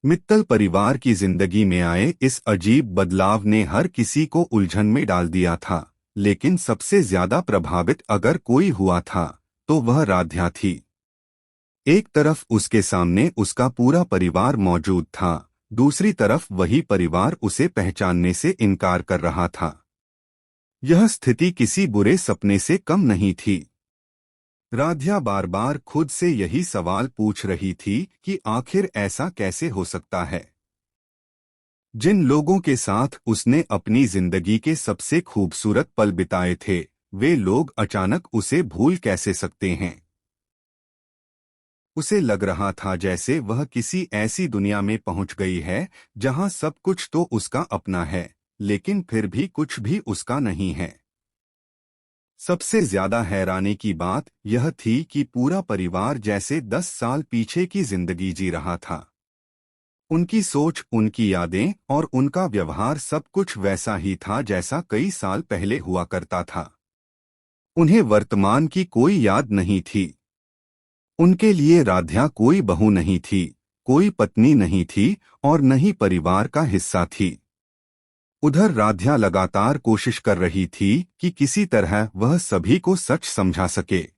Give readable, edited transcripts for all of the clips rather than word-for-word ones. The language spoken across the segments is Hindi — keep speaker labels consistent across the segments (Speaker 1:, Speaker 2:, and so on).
Speaker 1: मित्तल परिवार की जिंदगी में आए इस अजीब बदलाव ने हर किसी को उलझन में डाल दिया था, लेकिन सबसे ज्यादा प्रभावित अगर कोई हुआ था तो वह राध्या थी। एक तरफ उसके सामने उसका पूरा परिवार मौजूद था, दूसरी तरफ वही परिवार उसे पहचानने से इनकार कर रहा था। यह स्थिति किसी बुरे सपने से कम नहीं थी। राध्या बार बार खुद से यही सवाल पूछ रही थी कि आखिर ऐसा कैसे हो सकता है। जिन लोगों के साथ उसने अपनी जिंदगी के सबसे खूबसूरत पल बिताए थे, वे लोग अचानक उसे भूल कैसे सकते हैं। उसे लग रहा था जैसे वह किसी ऐसी दुनिया में पहुंच गई है जहां सब कुछ तो उसका अपना है, लेकिन फिर भी कुछ भी उसका नहीं है। सबसे ज्यादा हैरानी की बात यह थी कि पूरा परिवार जैसे 10 साल पीछे की जिंदगी जी रहा था। उनकी सोच, उनकी यादें और उनका व्यवहार सब कुछ वैसा ही था जैसा कई साल पहले हुआ करता था। उन्हें वर्तमान की कोई याद नहीं थी। उनके लिए राध्या कोई बहू नहीं थी, कोई पत्नी नहीं थी और न ही परिवार का हिस्सा थी। उधर राध्या लगातार कोशिश कर रही थी कि किसी तरह वह सभी को सच समझा सके।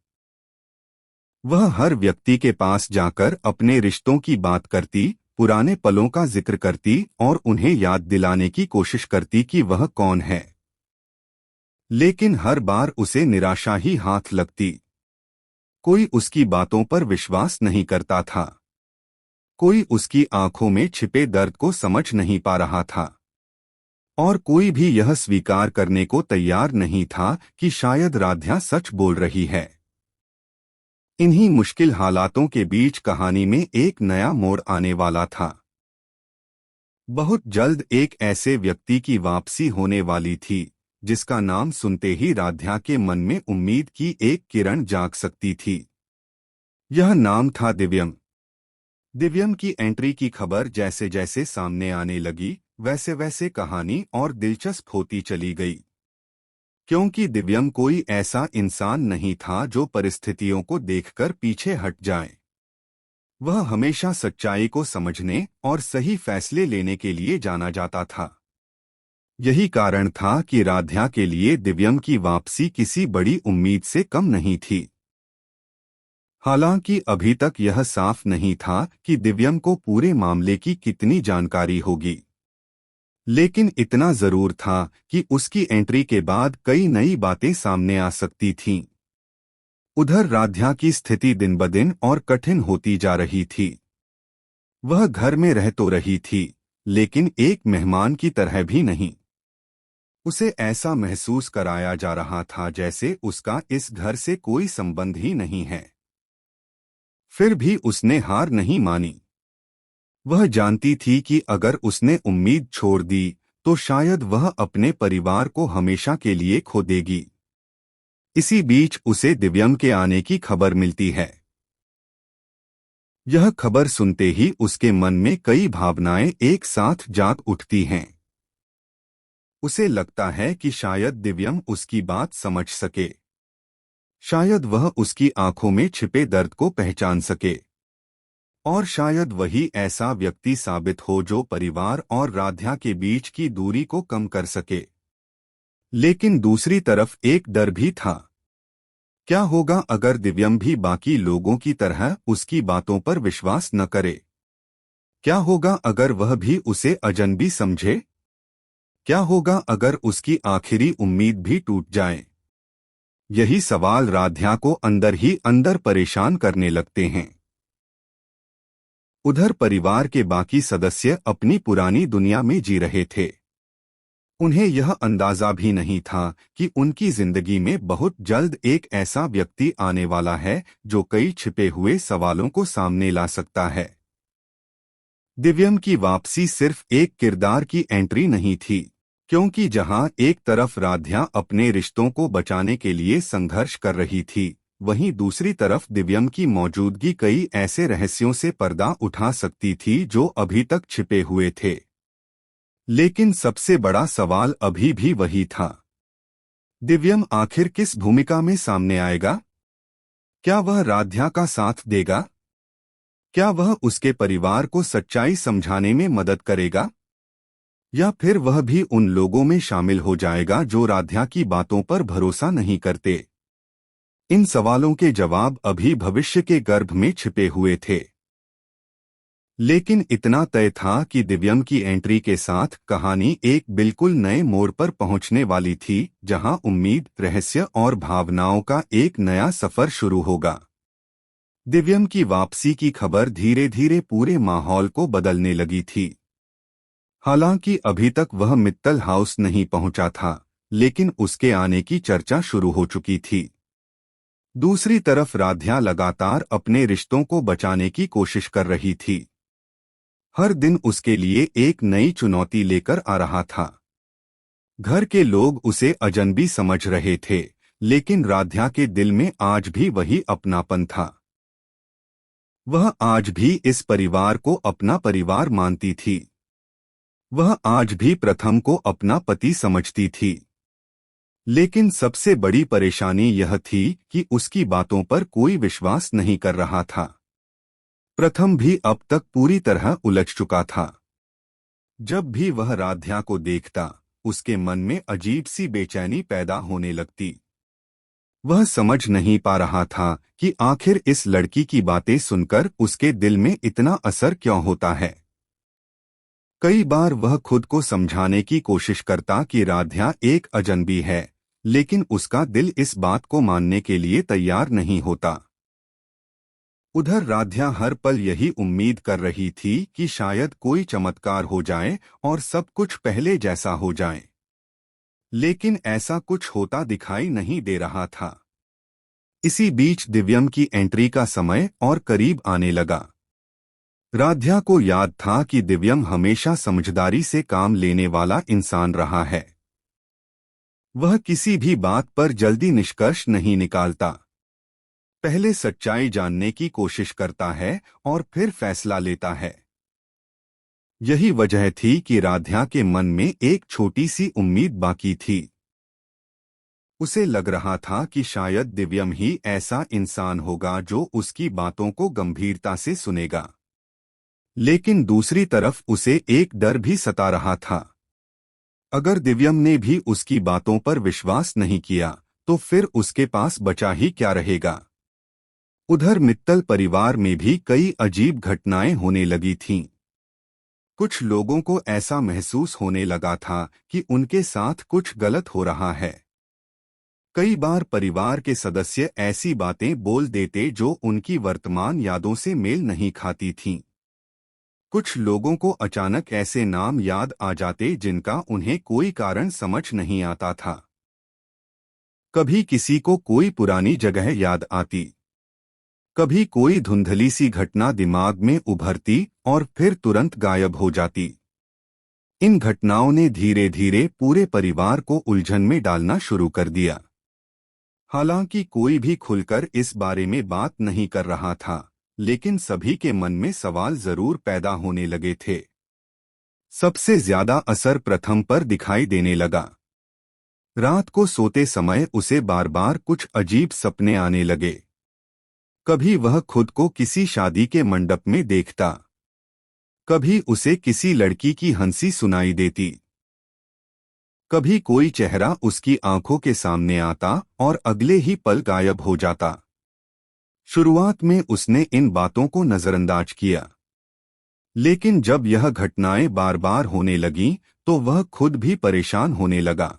Speaker 1: वह हर व्यक्ति के पास जाकर अपने रिश्तों की बात करती, पुराने पलों का जिक्र करती और उन्हें याद दिलाने की कोशिश करती कि वह कौन है। लेकिन हर बार उसे निराशा ही हाथ लगती। कोई उसकी बातों पर विश्वास नहीं करता था। कोई उसकी आंखों में छिपे दर्द को समझ नहीं पा रहा था। और कोई भी यह स्वीकार करने को तैयार नहीं था कि शायद राध्या सच बोल रही है। इन्हीं मुश्किल हालातों के बीच कहानी में एक नया मोड़ आने वाला था। बहुत जल्द एक ऐसे व्यक्ति की वापसी होने वाली थी जिसका नाम सुनते ही राध्या के मन में उम्मीद की एक किरण जाग सकती थी। यह नाम था दिव्यम। दिव्यम की एंट्री की खबर जैसे जैसे सामने आने लगी, वैसे वैसे कहानी और दिलचस्प होती चली गई। क्योंकि दिव्यम कोई ऐसा इंसान नहीं था जो परिस्थितियों को देखकर पीछे हट जाए। वह हमेशा सच्चाई को समझने और सही फैसले लेने के लिए जाना जाता था। यही कारण था कि राध्या के लिए दिव्यम की वापसी किसी बड़ी उम्मीद से कम नहीं थी। हालांकि अभी तक यह साफ नहीं था कि दिव्यम को पूरे मामले की कितनी जानकारी होगी, लेकिन इतना जरूर था कि उसकी एंट्री के बाद कई नई बातें सामने आ सकती थीं। उधर राध्या की स्थिति दिन ब दिन और कठिन होती जा रही थी। वह घर में रह तो रही थी, लेकिन एक मेहमान की तरह भी नहीं। उसे ऐसा महसूस कराया जा रहा था जैसे उसका इस घर से कोई संबंध ही नहीं है। फिर भी उसने हार नहीं मानी। वह जानती थी कि अगर उसने उम्मीद छोड़ दी तो शायद वह अपने परिवार को हमेशा के लिए खो देगी। इसी बीच उसे दिव्यम के आने की खबर मिलती है। यह खबर सुनते ही उसके मन में कई भावनाएं एक साथ जाग उठती हैं। उसे लगता है कि शायद दिव्यम उसकी बात समझ सके। शायद वह उसकी आंखों में छिपे दर्द को पहचान सके। और शायद वही ऐसा व्यक्ति साबित हो जो परिवार और राध्या के बीच की दूरी को कम कर सके। लेकिन दूसरी तरफ एक डर भी था। क्या होगा अगर दिव्यम भी बाकी लोगों की तरह उसकी बातों पर विश्वास न करे? क्या होगा अगर वह भी उसे अजनबी समझे? क्या होगा अगर उसकी आखिरी उम्मीद भी टूट जाए? यही सवाल राध्या को अंदर ही अंदर परेशान करने लगते हैं। उधर परिवार के बाकी सदस्य अपनी पुरानी दुनिया में जी रहे थे। उन्हें यह अंदाजा भी नहीं था कि उनकी जिंदगी में बहुत जल्द एक ऐसा व्यक्ति आने वाला है जो कई छिपे हुए सवालों को सामने ला सकता है। दिव्यम की वापसी सिर्फ एक किरदार की एंट्री नहीं थी, क्योंकि जहां एक तरफ राध्या अपने रिश्तों को बचाने के लिए संघर्ष कर रही थी, वहीं दूसरी तरफ दिव्यम की मौजूदगी कई ऐसे रहस्यों से पर्दा उठा सकती थी जो अभी तक छिपे हुए थे। लेकिन सबसे बड़ा सवाल अभी भी वही था। दिव्यम आखिर किस भूमिका में सामने आएगा? क्या वह राध्या का साथ देगा, क्या वह उसके परिवार को सच्चाई समझाने में मदद करेगा, या फिर वह भी उन लोगों में शामिल हो जाएगा जो राध्या की बातों पर भरोसा नहीं करते? इन सवालों के जवाब अभी भविष्य के गर्भ में छिपे हुए थे। लेकिन इतना तय था कि दिव्यम की एंट्री के साथ कहानी एक बिल्कुल नए मोड़ पर पहुंचने वाली थी, जहां उम्मीद, रहस्य और भावनाओं का एक नया सफर शुरू होगा। दिव्यम की वापसी की खबर धीरे धीरे पूरे माहौल को बदलने लगी थी। हालांकि अभी तक वह मित्तल हाउस नहीं पहुंचा था, लेकिन उसके आने की चर्चा शुरू हो चुकी थी। दूसरी तरफ राध्या लगातार अपने रिश्तों को बचाने की कोशिश कर रही थी। हर दिन उसके लिए एक नई चुनौती लेकर आ रहा था। घर के लोग उसे अजनबी समझ रहे थे, लेकिन राध्या के दिल में आज भी वही अपनापन था। वह आज भी इस परिवार को अपना परिवार मानती थी। वह आज भी प्रथम को अपना पति समझती थी। लेकिन सबसे बड़ी परेशानी यह थी कि उसकी बातों पर कोई विश्वास नहीं कर रहा था। प्रथम भी अब तक पूरी तरह उलझ चुका था। जब भी वह राध्या को देखता, उसके मन में अजीब सी बेचैनी पैदा होने लगती। वह समझ नहीं पा रहा था कि आखिर इस लड़की की बातें सुनकर उसके दिल में इतना असर क्यों होता है। कई बार वह खुद को समझाने की कोशिश करता कि राध्या एक अजनबी है, लेकिन उसका दिल इस बात को मानने के लिए तैयार नहीं होता। उधर राध्या हर पल यही उम्मीद कर रही थी कि शायद कोई चमत्कार हो जाए और सब कुछ पहले जैसा हो जाए। लेकिन ऐसा कुछ होता दिखाई नहीं दे रहा था। इसी बीच दिव्यम की एंट्री का समय और करीब आने लगा। राध्या को याद था कि दिव्यम हमेशा समझदारी से काम लेने वाला इंसान रहा है। वह किसी भी बात पर जल्दी निष्कर्ष नहीं निकालता। पहले सच्चाई जानने की कोशिश करता है और फिर फैसला लेता है। यही वजह थी कि राध्या के मन में एक छोटी सी उम्मीद बाकी थी। उसे लग रहा था कि शायद दिव्यम ही ऐसा इंसान होगा जो उसकी बातों को गंभीरता से सुनेगा। लेकिन दूसरी तरफ उसे एक डर भी सता रहा था। अगर दिव्यम ने भी उसकी बातों पर विश्वास नहीं किया, तो फिर उसके पास बचा ही क्या रहेगा। उधर मित्तल परिवार में भी कई अजीब घटनाएं होने लगी थीं। कुछ लोगों को ऐसा महसूस होने लगा था कि उनके साथ कुछ गलत हो रहा है। कई बार परिवार के सदस्य ऐसी बातें बोल देते जो उनकी वर्तमान यादों से मेल नहीं खाती थीं। कुछ लोगों को अचानक ऐसे नाम याद आ जाते जिनका उन्हें कोई कारण समझ नहीं आता था। कभी किसी को कोई पुरानी जगह याद आती, कभी कोई धुंधली सी घटना दिमाग में उभरती और फिर तुरंत गायब हो जाती। इन घटनाओं ने धीरे धीरे पूरे परिवार को उलझन में डालना शुरू कर दिया। हालांकि कोई भी खुलकर इस बारे में बात नहीं कर रहा था, लेकिन सभी के मन में सवाल जरूर पैदा होने लगे थे। सबसे ज्यादा असर प्रथम पर दिखाई देने लगा। रात को सोते समय उसे बार बार कुछ अजीब सपने आने लगे। कभी वह खुद को किसी शादी के मंडप में देखता, कभी उसे किसी लड़की की हंसी सुनाई देती, कभी कोई चेहरा उसकी आंखों के सामने आता और अगले ही पल गायब हो जाता। शुरुआत में उसने इन बातों को नजरअंदाज किया, लेकिन जब यह घटनाएं बार बार होने लगीं, तो वह खुद भी परेशान होने लगा।